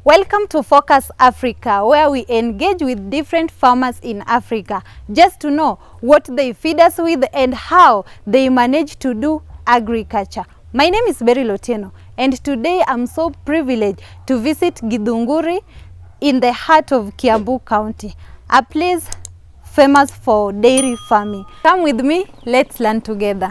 Welcome to Focus Africa, where we engage with different farmers in Africa just to know what they feed us with and how they manage to do agriculture. My name is Berry Lotieno, and today I'm so privileged to visit Githunguri in the heart of Kiambu County, a place famous for dairy farming. Come with me, let's learn together.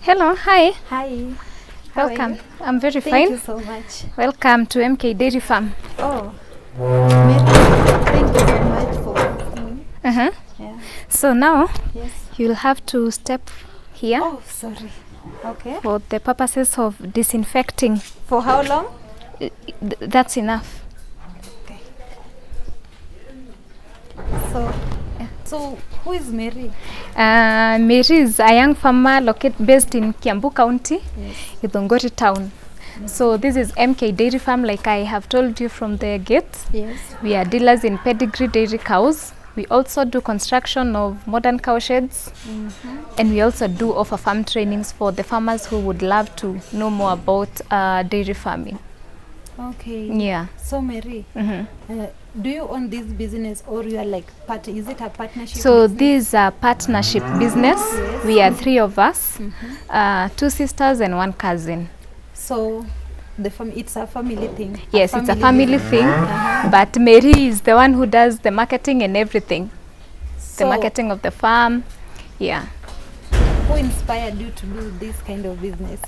Hello, hi. Hi. Welcome. I'm very fine. Thank you so much. Welcome to MK Dairy Farm. Oh, thank you so much for listening. Yeah. So now Yes. you'll have to step here Oh, sorry. Okay. for the purposes of disinfecting. For how long? That's enough. Okay. So who is Mary? Mary is a young farmer based in Kiambu County, Yes. Githunguri town. So this is MK Dairy Farm, like I have told you from the gate. Yes. We are dealers in pedigree dairy cows. We also do construction of modern cow sheds, and we also do offer farm trainings for the farmers who would love to know more about dairy farming. Okay. Yeah. So Mary, do you own this business or you are like part? Is it a partnership? So business? this is a partnership business. Yes. We are 3 of us, 2 sisters and 1 cousin. So it's a family thing. Yes, it's a family thing, but Mary is the one who does the marketing and everything. So The marketing of the farm. Yeah. who inspired you to do this kind of business?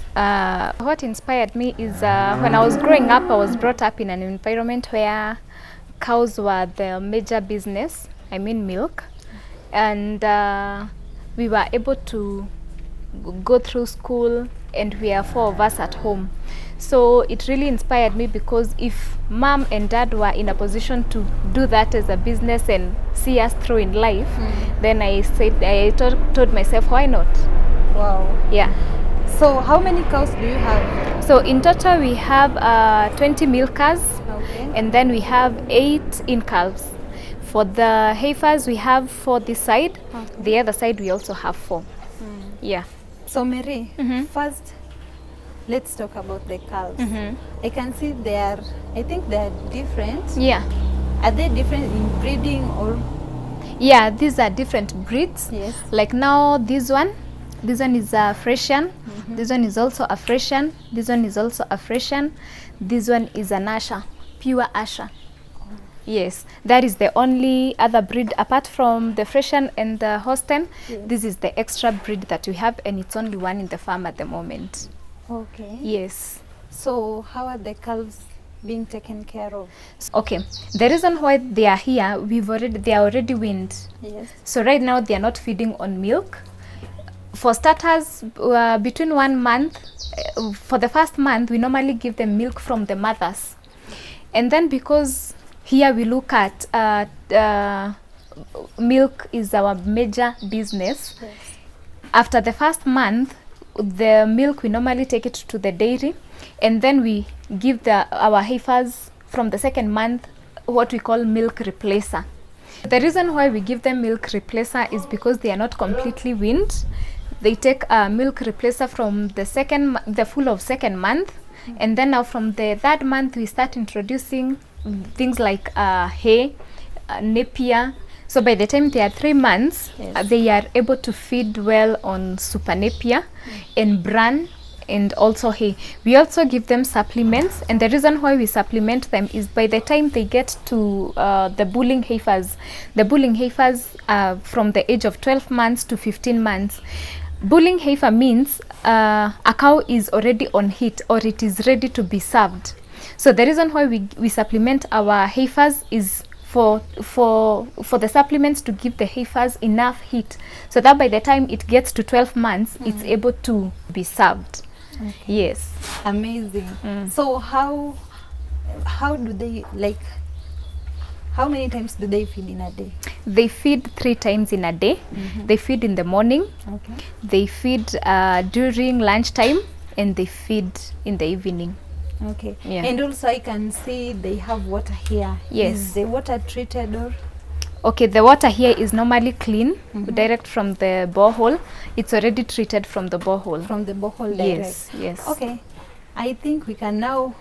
What inspired me is when I was growing up, I was brought up in an environment where cows were the major business, I mean milk, and we were able to go through school, and we are 4 of us at home. So it really inspired me, because if mom and dad were in a position to do that as a business and see us through in life, then I told myself, why not? Wow. Yeah. So how many cows do you have? So in total we have 20 milkers, Okay. and then we have 8 in calves. For the heifers we have 4 this side. Okay. The other side we also have 4. Yeah. So Mary, first let's talk about the calves. I can see I think they are different. Yeah. Are they different in breeding or? Yeah, these are different breeds. Yes. Like now this one is a Frisian. This one is also a Frisian. This one is also a Frisian. This one is an Asher, pure Asher. Yes, that is the only other breed apart from the Frisian and the Holstein. Yes. This is the extra breed that we have, and it's only one in the farm at the moment. Okay. Yes. So how are the calves being taken care of? Okay. The reason why they are here, they are already weaned. Yes. So right now they are not feeding on milk. For starters, between 1 month, for the first month, we normally give them milk from the mothers. And then because here we look at milk is our major business. Yes. After the first month, the milk, we normally take it to the dairy, and then we give our heifers from the second month what we call milk replacer. The reason why we give them milk replacer is because they are not completely weaned. They take a milk replacer from the full of second month, and then now from the 3rd month we start introducing things like hay, napier. So by the time they are 3 months, Yes. they are able to feed well on super napier and bran and also hay. We also give them supplements, and the reason why we supplement them is by the time they get to the bulling heifers from the age of 12 months to 15 months. Bulling heifer means a cow is already on heat or it is ready to be served. So the reason why we supplement our heifers is for the supplements to give the heifers enough heat, so that by the time it gets to 12 months, it's able to be served. Okay. Yes. Amazing. So how do they, like, how many times do they feed in a day? They feed 3 times in a day. They feed in the morning, Okay. they feed during lunchtime, and they feed in the evening. Okay. Yeah. And also I can see they have water here. Yes. Is the water treated or? Okay, the water here is normally clean, direct from the borehole. It's already treated from the borehole. From the borehole direct? Yes, yes. Okay. I think we can now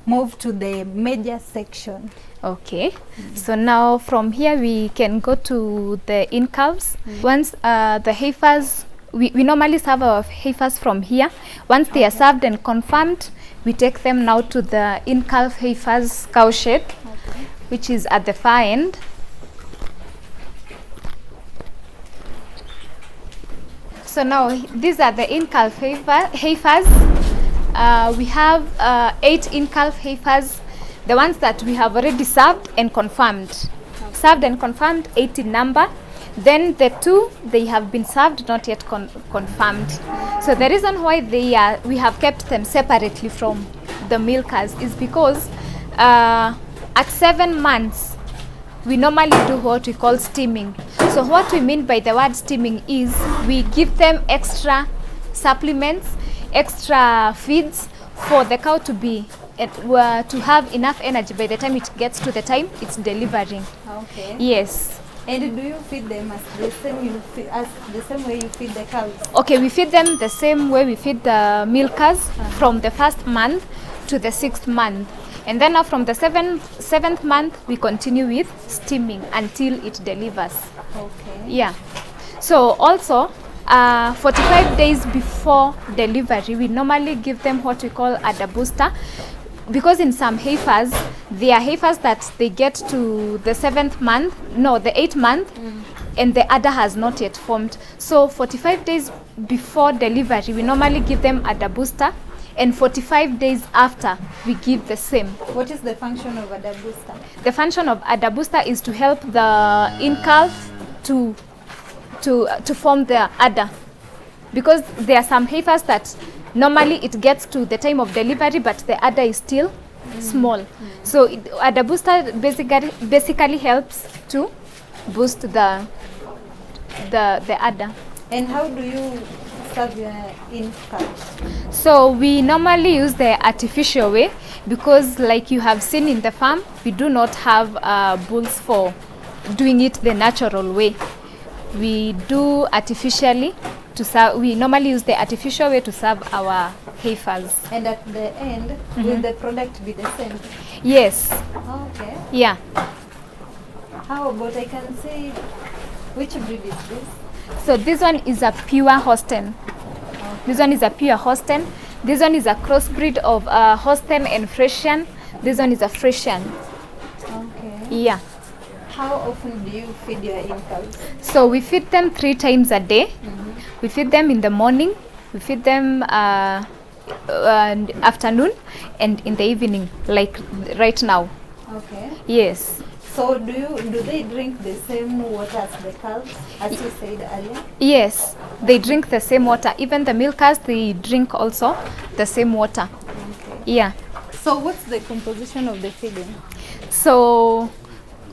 move to the major section. Okay, so now from here we can go to the in-calves. Once the heifers, we normally serve our heifers from here. Once they are served and confirmed, we take them now to the in-calf heifers cow shed, which is at the far end. So now these are the in-calf heifers. We have 8 in-calf heifers, the ones that we have already served and confirmed. Served and confirmed, 8 in number. Then the 2, they have been served, not yet confirmed. So the reason why we have kept them separately from the milkers is because at 7 months, we normally do what we call steaming. So what we mean by the word steaming is we give them extra supplements, extra feeds for the cow to be to have enough energy by the time it gets to the time it's delivering. Okay. Yes. And do you feed them as the same way you feed the cows? Okay, we feed them the same way we feed the milkers from the 1st month to the 6th month. And then now from the 7th month, we continue with steaming until it delivers. Okay. Yeah. So also, 45 days before delivery, we normally give them what we call udder booster, because in some heifers, there are heifers that they get to the 7th month, no, the 8th month, and the udder has not yet formed. So 45 days before delivery, we normally give them udder booster, and 45 days after, we give the same. What is the function of udder booster? The function of udder booster is to help the in-calf to form the udder, because there are some heifers that normally it gets to the time of delivery, but the udder is still small. So udder booster basically helps to boost the udder. And how do you serve your in-calves? So we normally use the artificial way, because like you have seen in the farm, we do not have bulls for doing it the natural way. We do artificially to serve. We normally use the artificial way to serve our heifers. And at the end, will the product be the same? Yes. Okay. Yeah. How about, I can see, which breed is this? So this one is a pure Holstein. This one is a pure Holstein. This one is a crossbreed of Holstein and Frisian. This one is a Frisian. Okay. Yeah. How often do you feed your in-calves? So we feed them 3 times a day. We feed them in the morning, we feed them afternoon, and in the evening, like right now. Okay. Yes. So do they drink the same water as the calves, as you said earlier? Yes, they drink the same water. Even the milkers, they drink also the same water. Okay. Yeah. So what's the composition of the feeding? So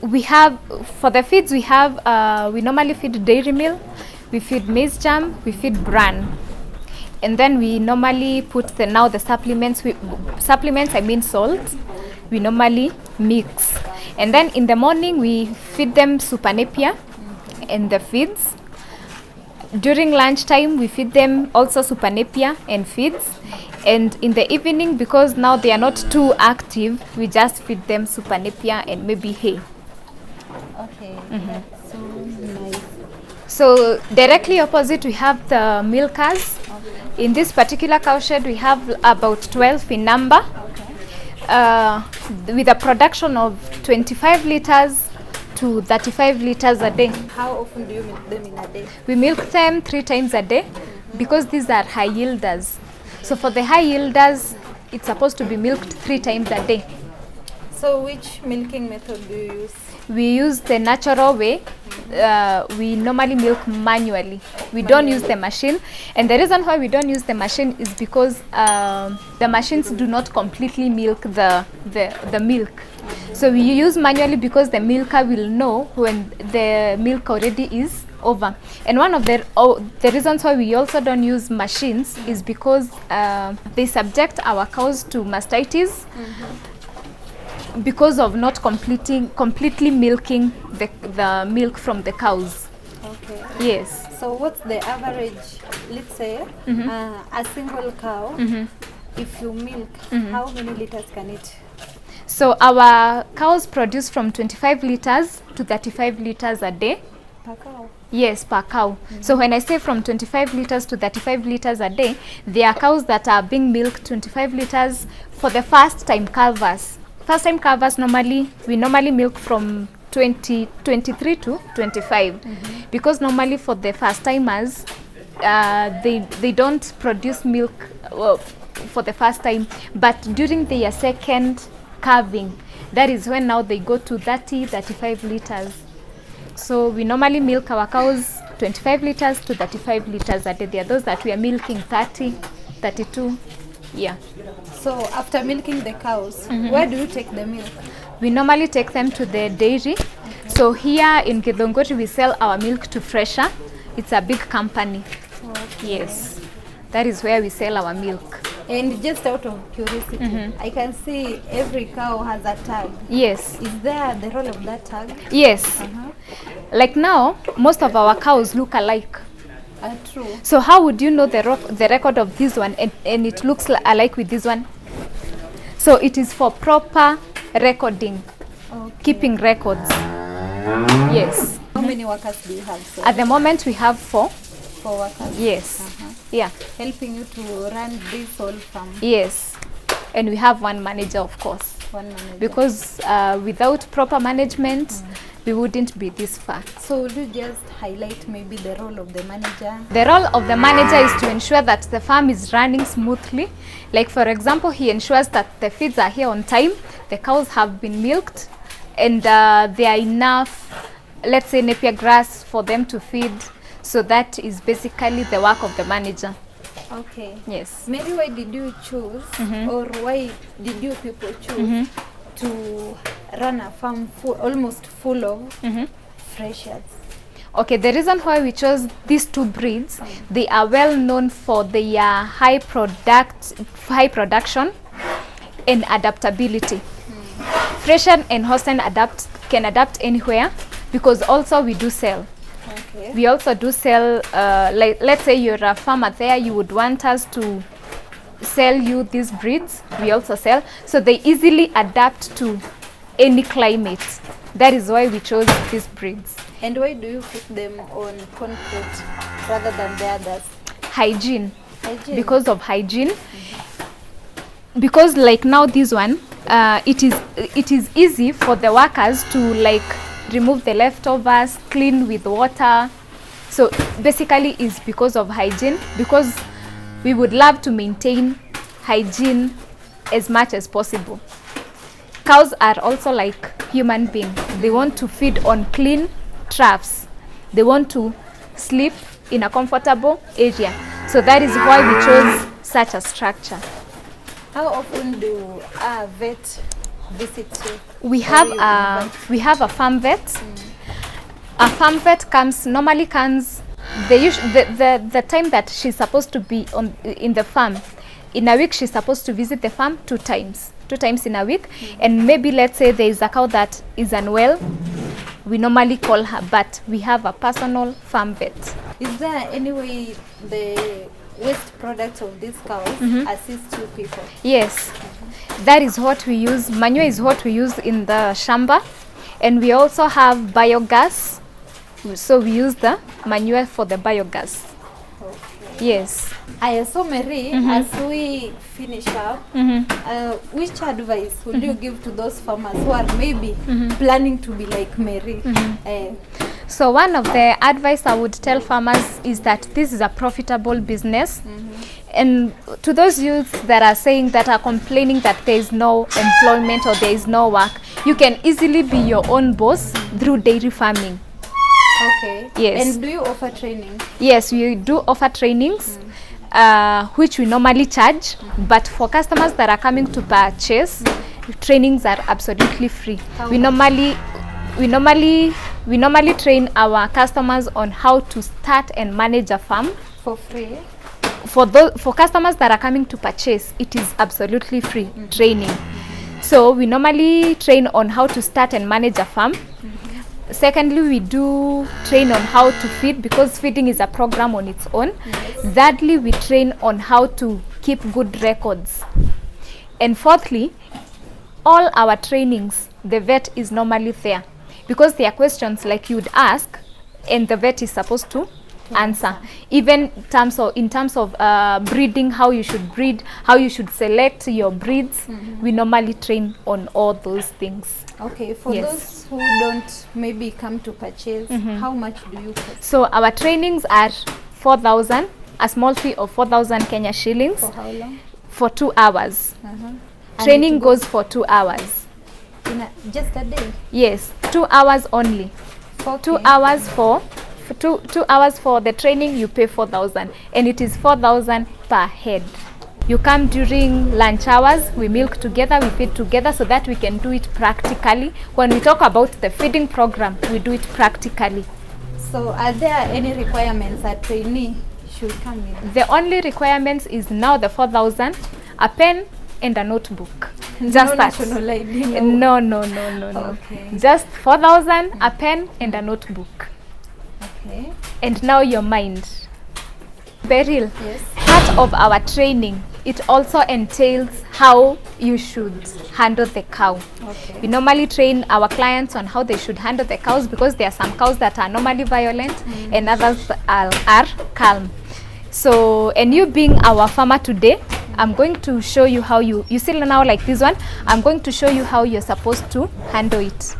we have, for the feeds, we have, we normally feed dairy meal, we feed maize germ, we feed bran. And then we normally put the supplements, I mean salt, we normally mix. And then in the morning, we feed them super napier and the feeds. During lunchtime, we feed them also super napier and feeds. And in the evening, because now they are not too active, we just feed them super napier and maybe hay. Okay, that's so nice. So directly opposite, we have the milkers. In this particular cow shed, we have about 12 in number, with a production of 25 liters to 35 liters a day. How often do you milk them in a day? We milk them 3 times a day, because these are high yielders. So for the high yielders, it's supposed to be milked 3 times a day. So which milking method do you use? We use the natural way. We normally milk manually. We don't use the machine. And the reason why we don't use the machine is because the machines do not completely milk the milk. So we use manually because the milker will know when the milk already is over. And one of the reasons why we also don't use machines is because they subject our cows to mastitis. Because of not completely milking the milk from the cows. Okay. Yes. So what's the average, let's say, a single cow, if you milk, how many liters can it? So our cows produce from 25 liters to 35 liters a day. Per cow? Yes, per cow. So when I say from 25 liters to 35 liters a day, there are cows that are being milked 25 liters for the first time calvers. First time calvers we normally milk from 23 to 25 because normally for the first timers they don't produce milk for the first time, but during their second calving, that is when now they go to 35 liters. So we normally milk our cows 25 liters to 35 liters a day. There are those that we are milking 30, 32. Yeah. So after milking the cows, where do you take the milk? We normally take them to the dairy. So here in Githunguri we sell our milk to Fresher. It's a big company. Okay. Yes. That is where we sell our milk. And just out of curiosity, I can see every cow has a tag. Yes. Is there the role of that tag? Yes. Like now, most of our cows look alike. True. So how would you know the record of this one and it looks alike with this one? So it is for proper recording, keeping records. Yes. How many workers do you have? So? At the moment we have 4. 4 workers? Yes. Yeah. Helping you to run this whole farm? Yes. And we have 1 manager, of course. 1 manager. Because without proper management, we wouldn't be this far. So would you just highlight maybe the role of the manager? The role of the manager is to ensure that the farm is running smoothly. Like for example, he ensures that the feeds are here on time, the cows have been milked, and there are enough, let's say, napier grass for them to feed. So that is basically the work of the manager. Okay. Yes. Maybe why did you choose, or why did you people choose to run a farm almost full of freshers? Okay, the reason why we chose these 2 breeds, they are well known for their high production and adaptability. Fresher and Holstein can adapt anywhere because also we do sell. Okay. We also do sell, like let's say you're a farmer there, you would want us to sell you these breeds, we also sell. So they easily adapt to any climate. That is why we chose these breeds. And why do you put them on concrete rather than the others? Hygiene. Because of hygiene. Because like now this one, it is easy for the workers to like remove the leftovers, clean with water. So basically it's because of hygiene, because we would love to maintain hygiene as much as possible. Cows are also like human beings. They want to feed on clean troughs. They want to sleep in a comfortable area. So that is why we chose such a structure. How often do a vet visit you? We have a farm vet. A farm vet normally comes the time that she's supposed to be in the farm. In a week she's supposed to visit the farm 2 times. 2 times in a week. And maybe let's say there is a cow that is unwell, we normally call her, but we have a personal farm vet. Is there any way the waste products of these cows assist you people? Yes. That is what we use. Manure is what we use in the shamba, and we also have biogas. So we use the manure for the biogas. Okay. Yes. So Mary, as we finish up, which advice would you give to those farmers who are maybe planning to be like Mary? So one of the advice I would tell farmers is that this is a profitable business. And to those youths that are saying, that are complaining that there is no employment or there is no work, you can easily be your own boss through dairy farming. Okay. Yes. And do you offer training? Yes, we do offer trainings, which we normally charge, but for customers that are coming to purchase, trainings are absolutely free. We normally train our customers on how to start and manage a farm For free? For customers that are coming to purchase. It is absolutely free training. So we normally train on how to start and manage a farm. Secondly, we do train on how to feed, because feeding is a program on its own. Thirdly, we train on how to keep good records. And fourthly, all our trainings, the vet is normally there, because there are questions like you'd ask and the vet is supposed to answer. Even in terms of breeding, how you should breed, how you should select your breeds, we normally train on all those things. Okay, for those who don't maybe come to purchase, how much do you cost? So our trainings are 4,000, a small fee of 4,000 Kenya shillings. For how long? For 2 hours. Training goes for 2 hours. Just a day? Yes, 2 hours only. Okay. 2 hours for 2 hours for the training, you pay 4,000, and it is 4,000 per head. You come during lunch hours, we milk together, we feed together, so that we can do it practically. When we talk about the feeding program, we do it practically. So are there any requirements a trainee should come with? The only requirements is now the 4,000, a pen and a notebook. Just no that. national ID, No. Okay. Just 4,000, a pen and a notebook. Okay. And now your mind. Beryl, Yes. part of our training, it also entails how you should handle the cow. Okay. We normally train our clients on how they should handle the cows, because there are some cows that are normally violent and others are calm. So, and you being our farmer today, I'm going to show you how you see now, like this one, I'm going to show you how you're supposed to handle it.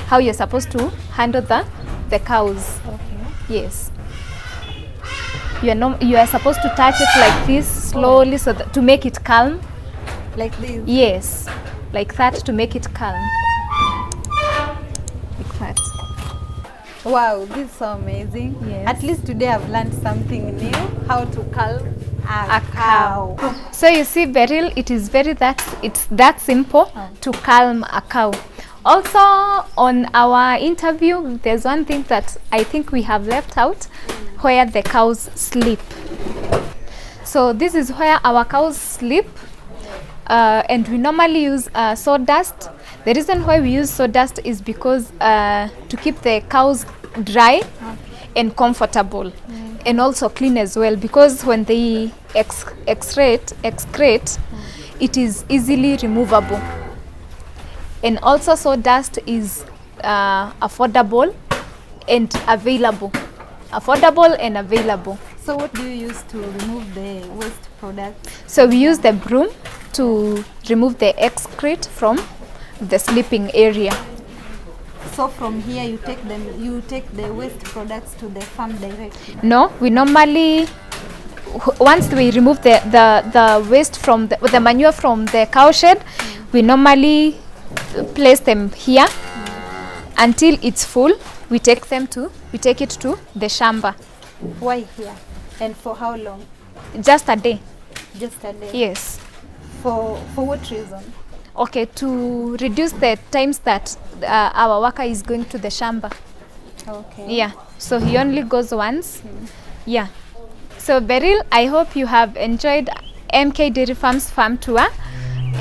How you're supposed to handle the cows. Okay. Yes. You are supposed to touch it like this slowly, so that to make it calm. Like this? Yes, like that, to make it calm. Like that. Wow, this is so amazing. Yes. At least today I've learned something new, how to calm a cow. So you see, Beryl, it is it's that simple to calm a cow. Also, on our interview, there's one thing that I think we have left out, where the cows sleep. So this is where our cows sleep, and we normally use sawdust. The reason why we use sawdust is because to keep the cows dry and comfortable, and also clean as well, because when they excrete, it is easily removable. And also sawdust is affordable and available. So what do you use to remove the waste products? So we use the broom to remove the excrete from the sleeping area. So from here you take the waste products to the farm directly? No, we normally, once we remove the waste from the manure from the cow shed, we normally place them here until it's full. We take it to the shamba. Why here? And for how long? Just a day. Just a day? Yes. For what reason? Okay, to reduce the times that our worker is going to the shamba. Okay. Yeah, so he only goes once. Yeah. So Beryl, I hope you have enjoyed MK Dairy Farms farm tour,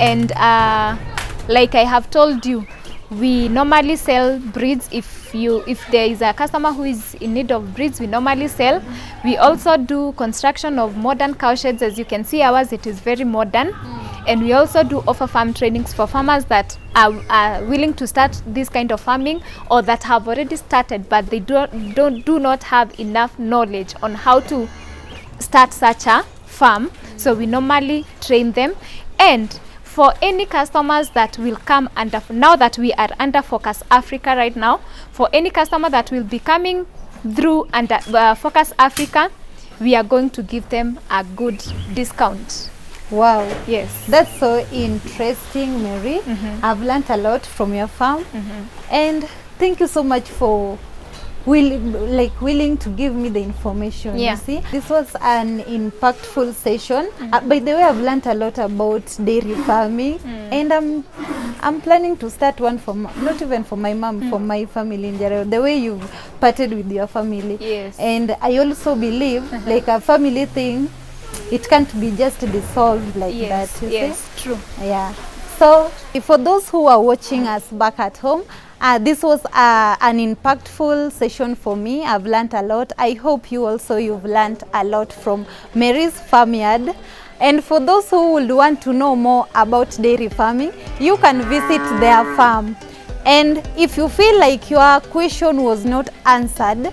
and like I have told you, we normally sell breeds. If there is a customer who is in need of breeds, we normally sell. We also do construction of modern cow sheds. As you can see, ours, it is very modern. And we also do offer farm trainings for farmers that are willing to start this kind of farming, or that have already started but they do not have enough knowledge on how to start such a farm. So we normally train them. And for any customers that will come under, now that we are under Focus Africa right now, for any customer that will be coming through under Focus Africa, we are going to give them a good discount. Wow. Yes. That's so interesting, Mary. I've learned a lot from your farm. And thank you so much for willing to give me the information. Yeah. You see, this was an impactful session. By the way, I've learned a lot about dairy farming, and I'm planning to start one for not even for my mom, for my family in general. The way you've parted with your family. Yes. And I also believe like a family thing, it can't be just dissolved like that. You Yes, see? true. Yeah. So for those who are watching us back at home, this was an impactful session for me. I've learned a lot. I hope you also, you've learned a lot from Mary's Farmyard. And for those who would want to know more about dairy farming, you can visit their farm. And if you feel like your question was not answered,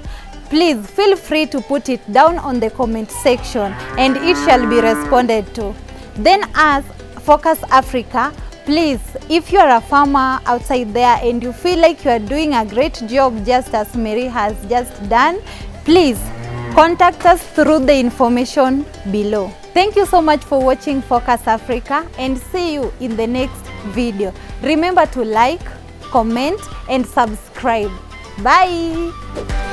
please feel free to put it down on the comment section and it shall be responded to. Then as Focus Africa, please, if you are a farmer outside there and you feel like you are doing a great job just as Mary has just done, please contact us through the information below. Thank you so much for watching Focus Africa, and see you in the next video. Remember to like, comment and subscribe. Bye.